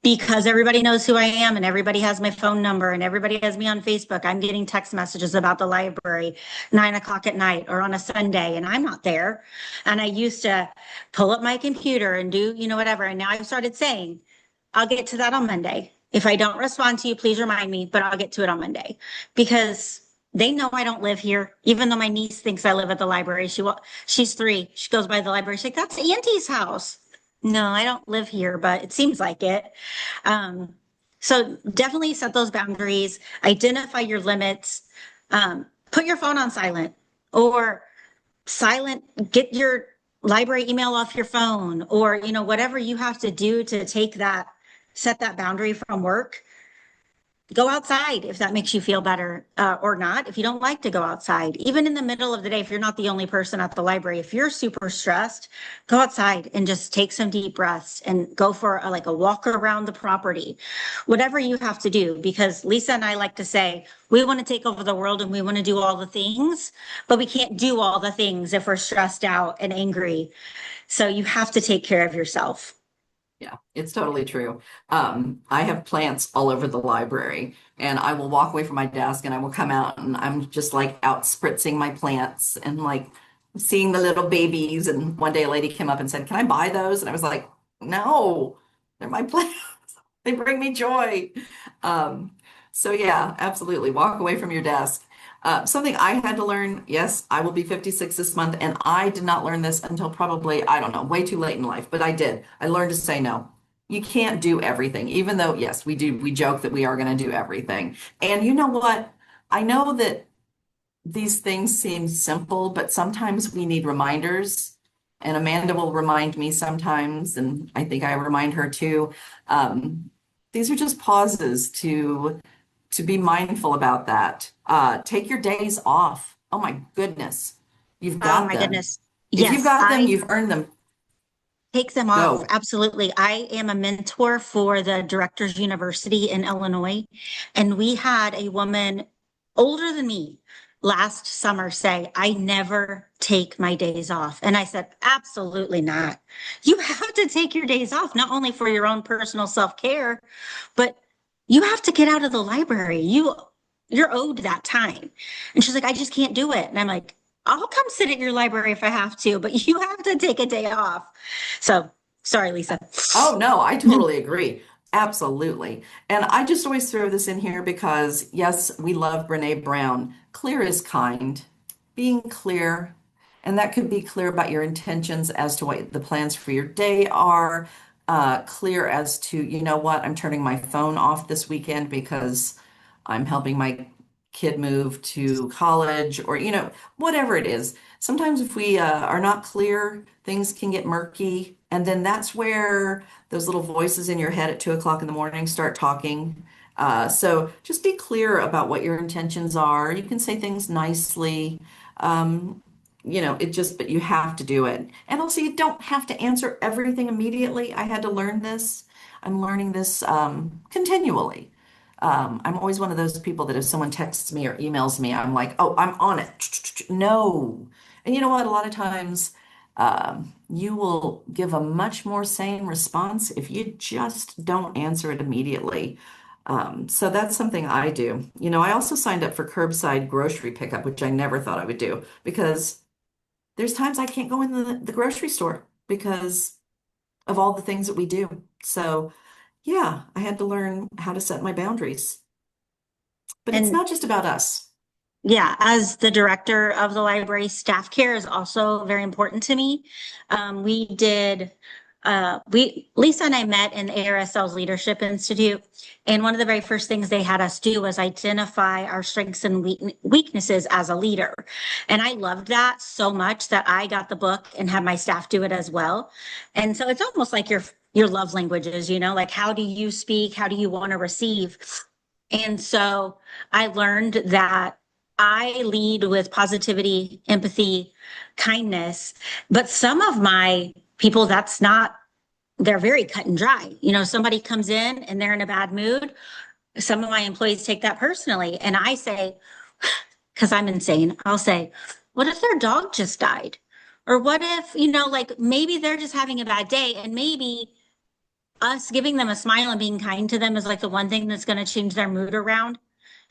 because everybody knows who I am and everybody has my phone number and everybody has me on Facebook. I'm getting text messages about the library 9 o'clock at night or on a Sunday, and I'm not there. And I used to pull up my computer and do, whatever. And now I've started saying, I'll get to that on Monday. If I don't respond to you, please remind me, but I'll get to it on Monday because they know I don't live here. Even though my niece thinks I live at the library. She's 3. She goes by the library. She's like, that's Auntie's house. No, I don't live here, but it seems like it. Um, so definitely set those boundaries, identify your limits, put your phone on silent or get your library email off your phone or, whatever you have to do to set that boundary from work. Go outside if that makes you feel better or not. If you don't like to go outside, even in the middle of the day, if you're not the only person at the library, if you're super stressed, go outside and just take some deep breaths and go for a walk around the property, whatever you have to do. Because Lisa and I like to say, we want to take over the world and we want to do all the things, but we can't do all the things if we're stressed out and angry. So you have to take care of yourself. Yeah, it's totally true. I have plants all over the library, and I will walk away from my desk and I will come out and I'm just like out spritzing my plants and like seeing the little babies. And one day a lady came up and said, "Can I buy those?" And I was like, "No, they're my plants. They bring me joy." Um, so yeah, absolutely. Walk away from your desk. Something I had to learn, yes, I will be 56 this month, and I did not learn this until probably, I don't know, way too late in life, but I did. I learned to say no. You can't do everything, even though, yes, we joke that we are going to do everything. And you know what? I know that these things seem simple, but sometimes we need reminders. And Amanda will remind me sometimes, and I think I remind her too. These are just pauses to be mindful about that. Take your days off. Oh my goodness. You've Oh got my them. goodness. If you've Yes, got them, I you've earned them. take them off. Go. Absolutely. I am a mentor for the Directors University in Illinois. And we had a woman older than me last summer say, I never take my days off. And I said, absolutely not. You have to take your days off, not only for your own personal self-care, but you have to get out of the library. You're owed that time. And she's like, I just can't do it. And I'm like, I'll come sit at your library if I have to, but you have to take a day off. So sorry, Lisa. Oh, no, I totally agree. Absolutely. And I just always throw this in here because, yes, we love Brené Brown. Clear is kind. Being clear, and that could be clear about your intentions as to what the plans for your day are. Clear as to, you know what, I'm turning my phone off this weekend because I'm helping my kid move to college or, whatever it is. Sometimes if we are not clear, things can get murky. And then that's where those little voices in your head at 2 o'clock in the morning start talking. So just be clear about what your intentions are. You can say things nicely. But you have to do it. And also, you don't have to answer everything immediately. I had to learn this. I'm learning this continually. I'm always one of those people that if someone texts me or emails me, I'm like, oh, I'm on it. No. And you know what? A lot of times you will give a much more sane response if you just don't answer it immediately. So that's something I do. I also signed up for curbside grocery pickup, which I never thought I would do because there's times I can't go in the grocery store because of all the things that we do. So yeah, I had to learn how to set my boundaries. But it's And not just about us. yeah, as the director of the library, staff care is also very important to me. Lisa and I met in ARSL's Leadership Institute, and one of the very first things they had us do was identify our strengths and weaknesses as a leader. And I loved that so much that I got the book and had my staff do it as well. And so it's almost like your love languages, like how do you speak? How do you want to receive? And so I learned that I lead with positivity, empathy, kindness, but some of my people, they're very cut and dry. Somebody comes in and they're in a bad mood. Some of my employees take that personally. And I say, because I'm insane, I'll say, what if their dog just died? Or what if, maybe they're just having a bad day and maybe us giving them a smile and being kind to them is like the one thing that's going to change their mood around.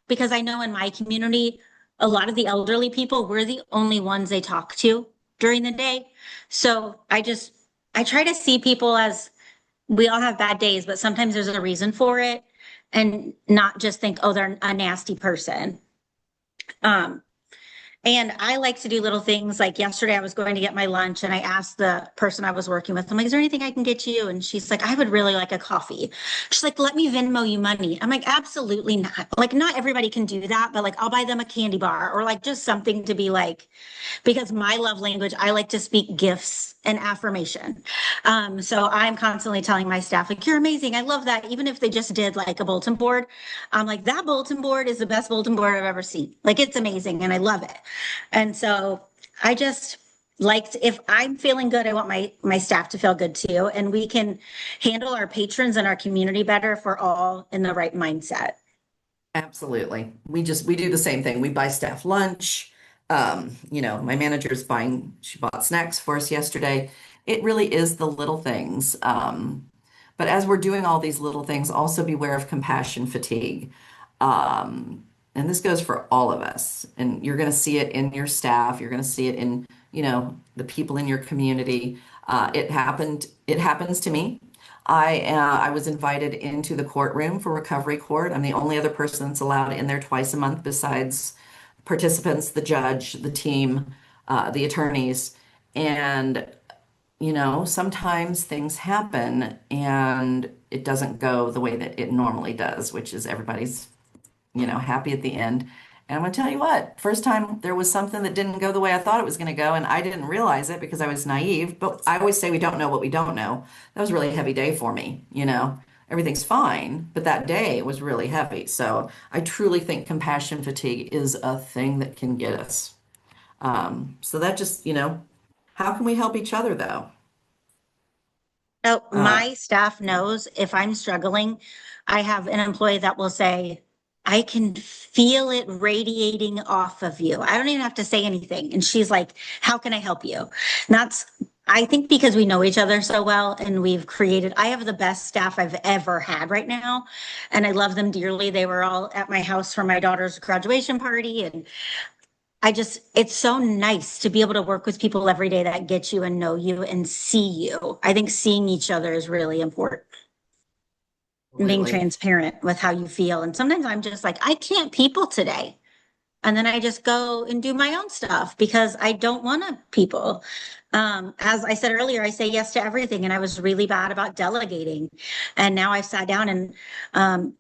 Because I know in my community, a lot of the elderly people, we're the only ones they talk to during the day. So I try to see people as we all have bad days, but sometimes there's a reason for it and not just think, oh, they're a nasty person. Um, and I like to do little things like yesterday I was going to get my lunch and I asked the person I was working with, I'm like, is there anything I can get you? And she's like, I would really like a coffee. She's like, let me Venmo you money. I'm like, absolutely not. Like, not everybody can do that, but like, I'll buy them a candy bar or like just something to be like, because my love language, I like to speak gifts and affirmation. So I'm constantly telling my staff, like, you're amazing. I love that. Even if they just did like a bulletin board, I'm like, that bulletin board is the best bulletin board I've ever seen. Like, it's amazing and I love it. And so I just like if I'm feeling good, I want my staff to feel good too. And we can handle our patrons and our community better if we're all in the right mindset. Absolutely. We do the same thing. We buy staff lunch. My manager's she bought snacks for us yesterday. It really is the little things. But as we're doing all these little things, also beware of compassion fatigue. And this goes for all of us. And you're going to see it in your staff. You're going to see it in, the people in your community. It happens to me. I was invited into the courtroom for recovery court. I'm the only other person that's allowed in there twice a month besides participants, the judge, the team, the attorneys. And, sometimes things happen and it doesn't go the way that it normally does, which is everybody's, happy at the end. And I'm going to tell you what, first time there was something that didn't go the way I thought it was going to go, and I didn't realize it because I was naive. But I always say we don't know what we don't know. That was a really heavy day for me, Everything's fine, but that day was really heavy. So I truly think compassion fatigue is a thing that can get us. So that just, how can we help each other though? So Uh, my staff knows if I'm struggling, I have an employee that will say, I can feel it radiating off of you. I don't even have to say anything. And she's like, how can I help you? And I think because we know each other so well and I have the best staff I've ever had right now. And I love them dearly. They were all at my house for my daughter's graduation party. And it's so nice to be able to work with people every day that get you and know you and see you. I think seeing each other is really important and being Absolutely. transparent with how you feel. And sometimes I'm just like, I can't people today. And then I just go and do my own stuff because I don't want to people. As I said earlier, I say yes to everything. And I was really bad about delegating. And now I've sat down and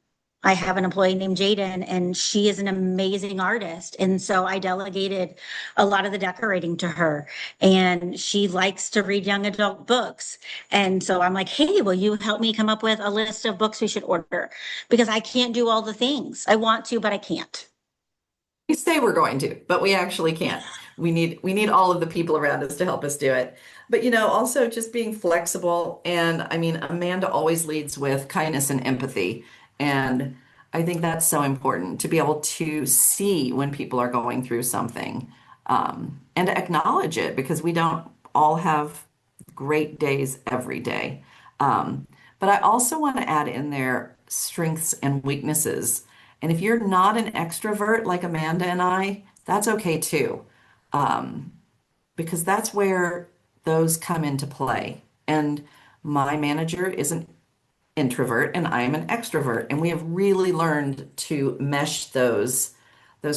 I have an employee named Jaden, and she is an amazing artist. And so I delegated a lot of the decorating to her. And she likes to read young adult books. And so I'm like, hey, will you help me come up with a list of books we should order? Because I can't do all the things. I want to, but I can't. We say we're going to, but we actually can't. We need all of the people around us to help us do it. But also just being flexible. And I mean, Amanda always leads with kindness and empathy. And I think that's so important to be able to see when people are going through something, and to acknowledge it because we don't all have great days every day. But I also want to add in there strengths and weaknesses. And if you're not an extrovert like Amanda and I, that's okay too, because that's where those come into play. And my manager is an introvert and I am an extrovert, and we have really learned to mesh those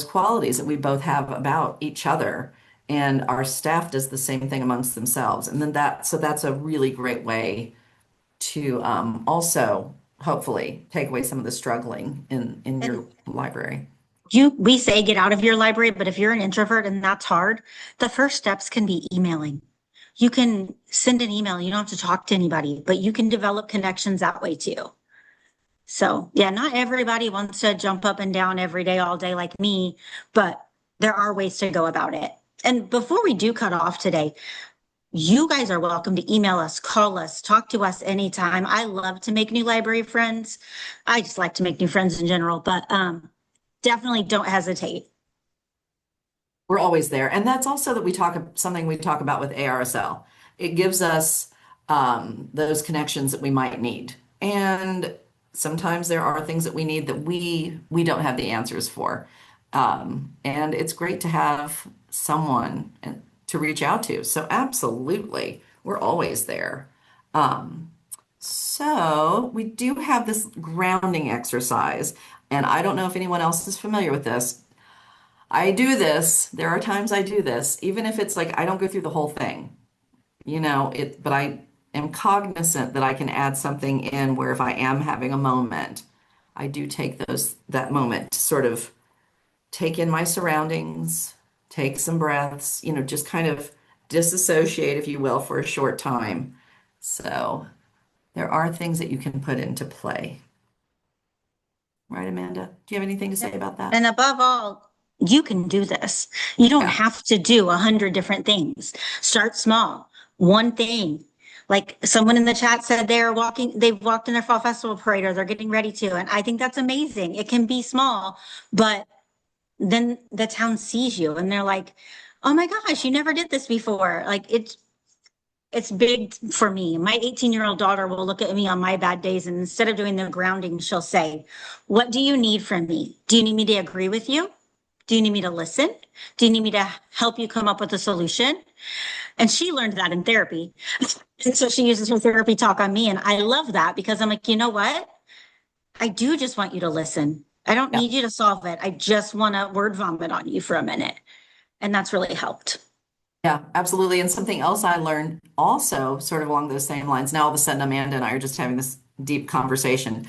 qualities that we both have about each other. And our staff does the same thing amongst themselves. And then that's a really great way to also hopefully take away some of the struggling in And your library. we say get out of your library, but if you're an introvert and that's hard, the first steps can be emailing. You can send an email. You don't have to talk to anybody, but you can develop connections that way too. So yeah, not everybody wants to jump up and down every day, all day like me, but there are ways to go about it. And before we do cut off today, you guys are welcome to email us, call us, talk to us anytime. I love to make new library friends. I just like to make new friends in general, but definitely don't hesitate. We're always there. And that's also that something we talk about with ARSL. It gives us those connections that we might need. And sometimes there are things that we need that we don't have the answers for. And it's great to have someone to reach out to. So absolutely, we're always there. Um, so we do have this grounding exercise, and I don't know if anyone else is familiar with this. I do this. There are times I do this, even if it's like I don't go through the whole thing, but I am cognizant that I can add something in where if I am having a moment, I do take that moment to sort of take in my surroundings, take some breaths, just kind of disassociate, if you will, for a short time. So there are things that you can put into play. Right, Amanda? Do you have anything to say about that? And above all, you can do this. You don't Yeah. have to do 100 different things. Start small. One thing. Like someone in the chat said they've walked in their fall festival parade or they're getting ready to. And I think that's amazing. It can be small, but then the town sees you and they're like, oh my gosh, you never did this before. Like it's big for me. My 18-year-old daughter will look at me on my bad days, and instead of doing the grounding, she'll say, what do you need from me? Do you need me to agree with you? Do you need me to listen? Do you need me to help you come up with a solution? And she learned that in therapy. And so she uses her therapy talk on me. And I love that because I'm like, you know what? I do just want you to listen. I don't Yeah. need you to solve it. I just want to word vomit on you for a minute. And that's really helped. Yeah, absolutely. And something else I learned also sort of along those same lines. Now all of a sudden Amanda and I are just having this deep conversation.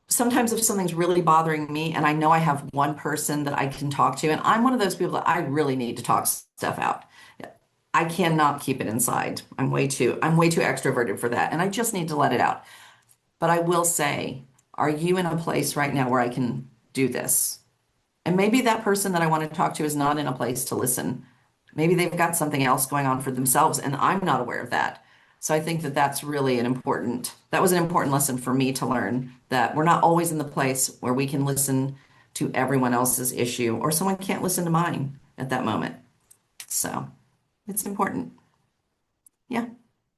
Sometimes if something's really bothering me and I know I have one person that I can talk to, and I'm one of those people that I really need to talk stuff out. I cannot keep it inside. I'm way too extroverted for that. And I just need to let it out. But I will say, are you in a place right now where I can do this? And maybe that person that I want to talk to is not in a place to listen. Maybe they've got something else going on for themselves, and I'm not aware of that. So I think that that was an important lesson for me to learn that we're not always in the place where we can listen to everyone else's issue, or someone can't listen to mine at that moment. So it's important. Yeah.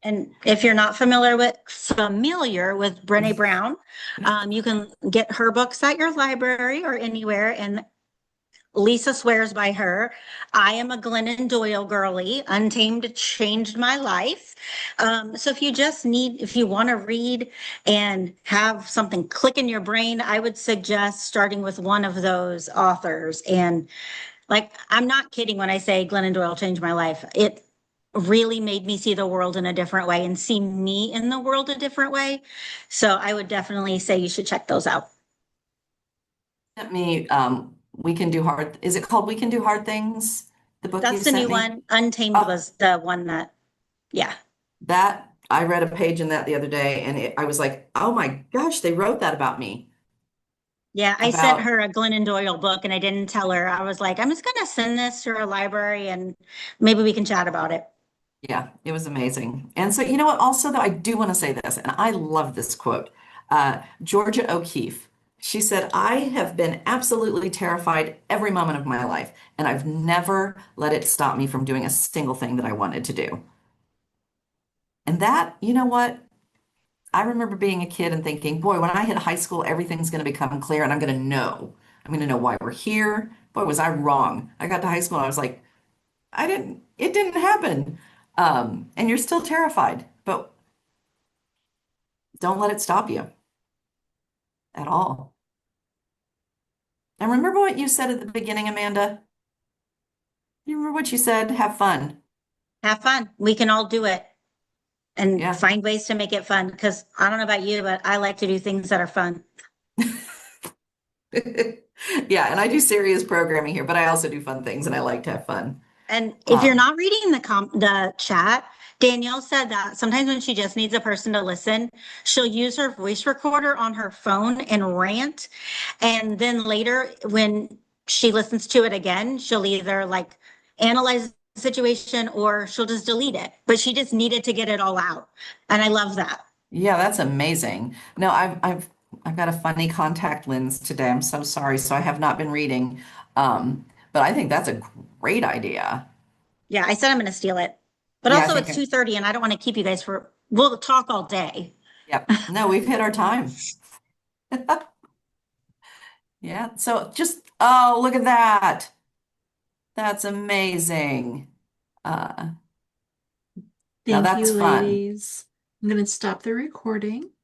And if you're not familiar with Brené Brown, you can get her books at your library or anywhere. And Lisa swears by her. I am a Glennon Doyle girly. Untamed changed my life. So if you want to read and have something click in your brain, I would suggest starting with one of those authors. And like, I'm not kidding when I say Glennon Doyle changed my life. It really made me see the world in a different way and see me in the world a different way. So I would definitely say you should check those out. Sent me, is it called We Can Do Hard Things? The book you That's the sent new me? one. Untamed Oh, was the one that, yeah. that I read a page in that the other day, and I was like, oh my gosh, they wrote that about me. Yeah, I sent About her a Glennon Doyle book and I didn't tell her. I was like, I'm just going to send this to her library and maybe we can chat about it. Yeah, it was amazing. And so, you know what? Also, though, I do want to say this, and I love this quote. Georgia O'Keeffe, she said, I have been absolutely terrified every moment of my life, and I've never let it stop me from doing a single thing that I wanted to do. And that, you know what? I remember being a kid and thinking, boy, when I hit high school, everything's going to become clear and I'm going to know. I'm going to know why we're here. Boy, was I wrong. I got to high school and I was like, it didn't happen. And you're still terrified, but don't let it stop you at all. And remember what you said at the beginning, Amanda? You remember what you said? Have fun. Have fun. We can all do it and Yeah. find ways to make it fun. Because I don't know about you, but I like to do things that are fun. Yeah, and I do serious programming here, but I also do fun things and I like to have fun. And if you're Um, not reading the chat, Danielle said that sometimes when she just needs a person to listen, she'll use her voice recorder on her phone and rant. And then later, when she listens to it again, she'll either like analyze the situation or she'll just delete it. But she just needed to get it all out. And I love that. yeah, that's amazing. No, I've got a funny contact lens today. I'm so sorry. So I have not been reading. But I think that's a great idea. Yeah, I said I'm going to steal it. But Yeah, I also think it's 2:30 and I don't want to keep you guys we'll talk all day. Yep. No, we've hit our time. Yeah. So just, oh, look at that. That's amazing. Uh, now Thank you, that's fun. ladies. I'm going to stop the recording.